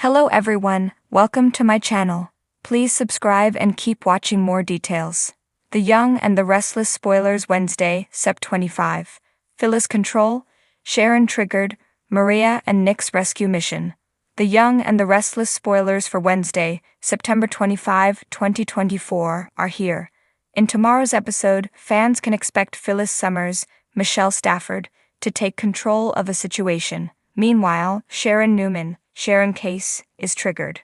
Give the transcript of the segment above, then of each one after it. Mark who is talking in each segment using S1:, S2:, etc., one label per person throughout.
S1: Hello everyone, welcome to my channel. Please subscribe and keep watching more details. The Young and the Restless spoilers Wednesday, Sept 25. Phyllis control, Sharon triggered, Mariah and Nick's rescue mission. The Young and the Restless spoilers for Wednesday, September 25, 2024, are here. In tomorrow's episode, fans can expect Phyllis Summers, Michelle Stafford, to take control of a situation. Meanwhile, Sharon Case, is triggered.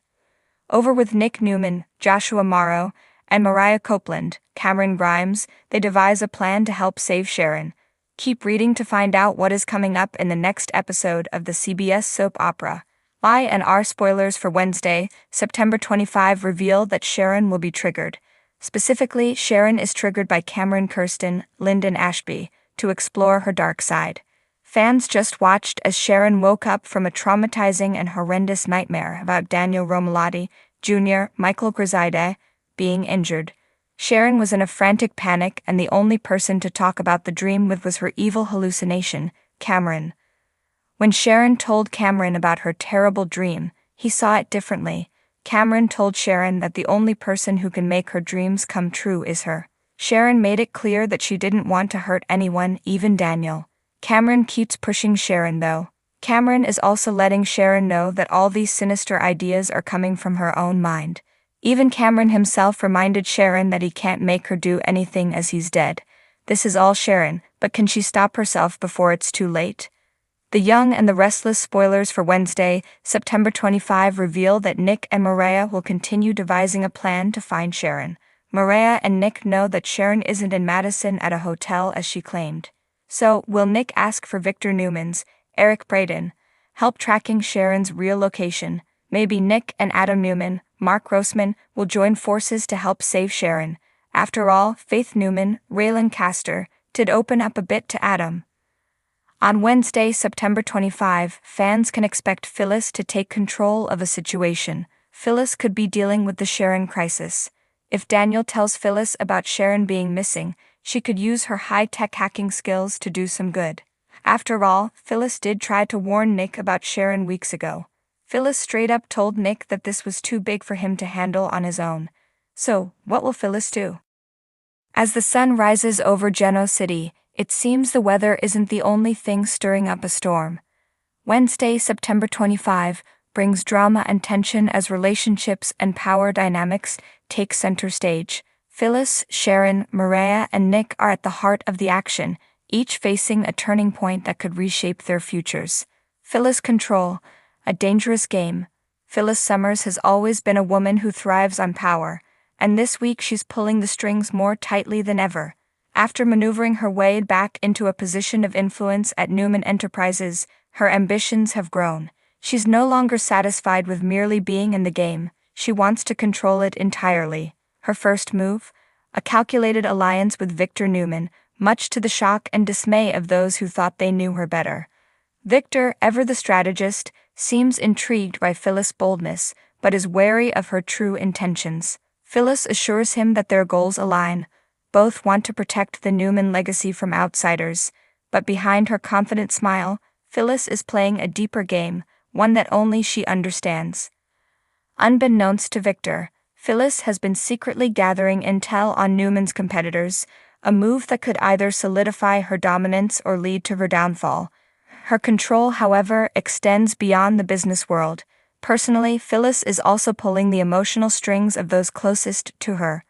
S1: Over with Nick Newman, Joshua Morrow, and Mariah Copeland, Cameron Grimes, they devise a plan to help save Sharon. Keep reading to find out what is coming up in the next episode of the CBS soap opera. I&R spoilers for Wednesday, September 25 reveal that Sharon will be triggered. Specifically, Sharon is triggered by Cameron Kirsten, Lyndon Ashby, to explore her dark side. Fans just watched as Sharon woke up from a traumatizing and horrendous nightmare about Daniel Romalotti, Jr., Michael Griside, being injured. Sharon was in a frantic panic, and the only person to talk about the dream with was her evil hallucination, Cameron. When Sharon told Cameron about her terrible dream, he saw it differently. Cameron told Sharon that the only person who can make her dreams come true is her. Sharon made it clear that she didn't want to hurt anyone, even Daniel. Cameron keeps pushing Sharon though. Cameron is also letting Sharon know that all these sinister ideas are coming from her own mind. Even Cameron himself reminded Sharon that he can't make her do anything as he's dead. This is all Sharon, but can she stop herself before it's too late? The Young and the Restless spoilers for Wednesday, September 25 reveal that Nick and Mariah will continue devising a plan to find Sharon. Mariah and Nick know that Sharon isn't in Madison at a hotel as she claimed. So, will Nick ask for Victor Newman's, Eric Braeden, help tracking Sharon's real location? Maybe Nick and Adam Newman, Mark Grossman, will join forces to help save Sharon. After all, Faith Newman, Raylan Castor, did open up a bit to Adam. On Wednesday, September 25, fans can expect Phyllis to take control of a situation. Phyllis could be dealing with the Sharon crisis. If Daniel tells Phyllis about Sharon being missing, she could use her high-tech hacking skills to do some good. After all, Phyllis did try to warn Nick about Sharon weeks ago. Phyllis straight up told Nick that this was too big for him to handle on his own. So, what will Phyllis do? As the sun rises over Geno City, it seems the weather isn't the only thing stirring up a storm. Wednesday, September 25, brings drama and tension as relationships and power dynamics take center stage. Phyllis, Sharon, Mariah, and Nick are at the heart of the action, each facing a turning point that could reshape their futures. Phyllis control, a dangerous game. Phyllis Summers has always been a woman who thrives on power, and this week she's pulling the strings more tightly than ever. After maneuvering her way back into a position of influence at Newman Enterprises, her ambitions have grown. She's no longer satisfied with merely being in the game. She wants to control it entirely. Her first move? A calculated alliance with Victor Newman, much to the shock and dismay of those who thought they knew her better. Victor, ever the strategist, seems intrigued by Phyllis' boldness, but is wary of her true intentions. Phyllis assures him that their goals align. Both want to protect the Newman legacy from outsiders, but behind her confident smile, Phyllis is playing a deeper game, one that only she understands. Unbeknownst to Victor, Phyllis has been secretly gathering intel on Newman's competitors, a move that could either solidify her dominance or lead to her downfall. Her control, however, extends beyond the business world. Personally, Phyllis is also pulling the emotional strings of those closest to her.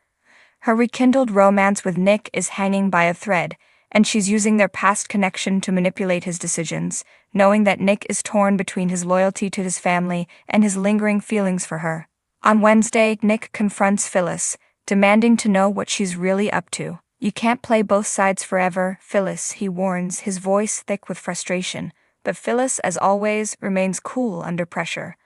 S1: Her rekindled romance with Nick is hanging by a thread, and she's using their past connection to manipulate his decisions, knowing that Nick is torn between his loyalty to his family and his lingering feelings for her. On Wednesday, Nick confronts Phyllis, demanding to know what she's really up to. You can't play both sides forever, Phyllis, he warns, his voice thick with frustration. But Phyllis, as always, remains cool under pressure.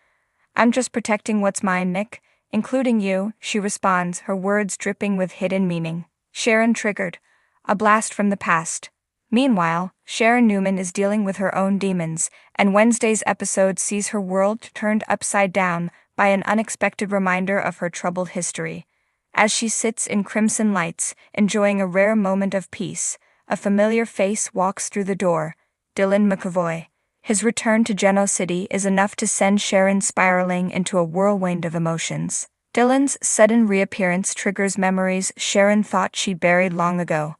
S1: I'm just protecting what's mine, Nick, including you, she responds, her words dripping with hidden meaning. Sharon triggered. A blast from the past. Meanwhile, Sharon Newman is dealing with her own demons, and Wednesday's episode sees her world turned upside down by an unexpected reminder of her troubled history. As she sits in crimson lights, enjoying a rare moment of peace, a familiar face walks through the door, Dylan McAvoy. His return to Geno City is enough to send Sharon spiraling into a whirlwind of emotions. Dylan's sudden reappearance triggers memories Sharon thought she buried long ago.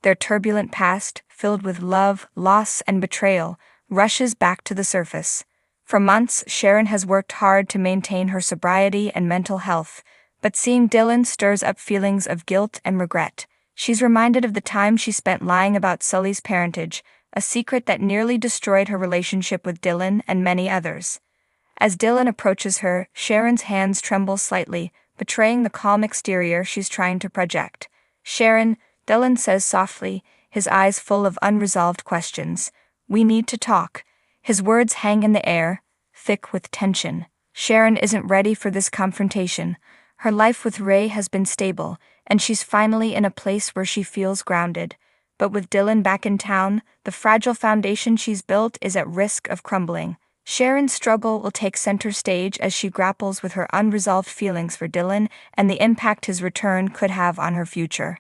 S1: Their turbulent past, filled with love, loss, and betrayal, rushes back to the surface. For months, Sharon has worked hard to maintain her sobriety and mental health, but seeing Dylan stirs up feelings of guilt and regret. She's reminded of the time she spent lying about Sully's parentage, a secret that nearly destroyed her relationship with Dylan and many others. As Dylan approaches her, Sharon's hands tremble slightly, betraying the calm exterior she's trying to project. "Sharon," Dylan says softly, his eyes full of unresolved questions. "We need to talk." His words hang in the air, thick with tension. Sharon isn't ready for this confrontation. Her life with Ray has been stable, and she's finally in a place where she feels grounded. But with Dylan back in town, the fragile foundation she's built is at risk of crumbling. Sharon's struggle will take center stage as she grapples with her unresolved feelings for Dylan and the impact his return could have on her future.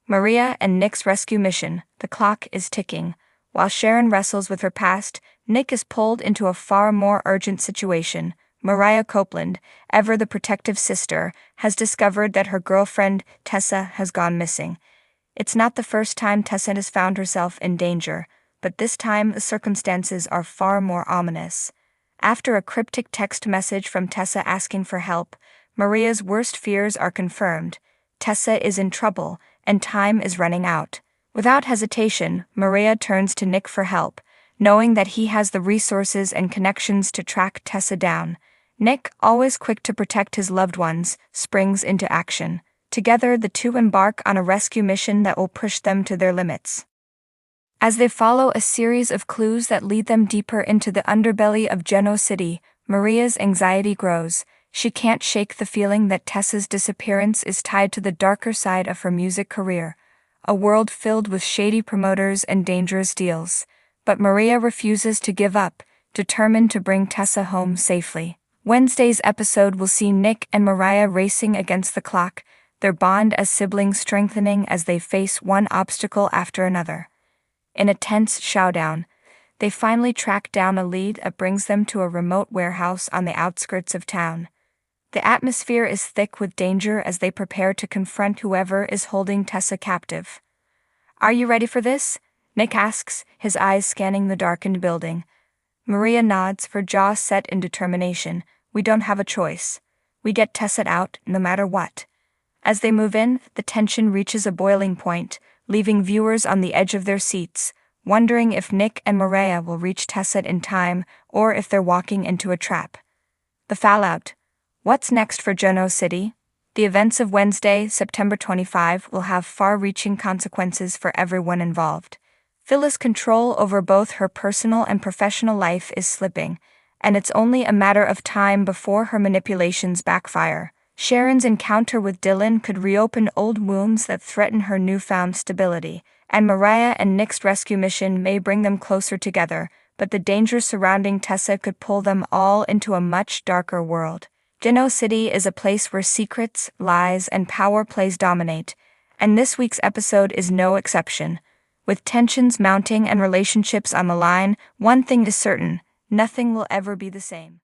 S1: Mariah and Nick's rescue mission. The clock is ticking. While Sharon wrestles with her past, Nick is pulled into a far more urgent situation. Mariah Copeland, ever the protective sister, has discovered that her girlfriend, Tessa, has gone missing. It's not the first time Tessa has found herself in danger, but this time the circumstances are far more ominous. After a cryptic text message from Tessa asking for help, Maria's worst fears are confirmed. Tessa is in trouble, and time is running out. Without hesitation, Mariah turns to Nick for help, knowing that he has the resources and connections to track Tessa down. Nick, always quick to protect his loved ones, springs into action. Together, the two embark on a rescue mission that will push them to their limits. As they follow a series of clues that lead them deeper into the underbelly of Geno City, Maria's anxiety grows. She can't shake the feeling that Tessa's disappearance is tied to the darker side of her music career, a world filled with shady promoters and dangerous deals. But Mariah refuses to give up, determined to bring Tessa home safely. Wednesday's episode will see Nick and Mariah racing against the clock, their bond as siblings strengthening as they face one obstacle after another. In a tense showdown, they finally track down a lead that brings them to a remote warehouse on the outskirts of town. The atmosphere is thick with danger as they prepare to confront whoever is holding Tessa captive. "Are you ready for this?" Nick asks, his eyes scanning the darkened building. Mariah nods, her jaw set in determination. "We don't have a choice. We get Tessa out, no matter what." As they move in, the tension reaches a boiling point, leaving viewers on the edge of their seats, wondering if Nick and Mariah will reach Tessa in time or if they're walking into a trap. The fallout. What's next for Geno City? The events of Wednesday, September 25, will have far-reaching consequences for everyone involved. Phyllis' control over both her personal and professional life is slipping, and it's only a matter of time before her manipulations backfire. Sharon's encounter with Dylan could reopen old wounds that threaten her newfound stability, and Mariah and Nick's rescue mission may bring them closer together, but the danger surrounding Tessa could pull them all into a much darker world. Geno City is a place where secrets, lies, and power plays dominate, and this week's episode is no exception. With tensions mounting and relationships on the line, one thing is certain: nothing will ever be the same.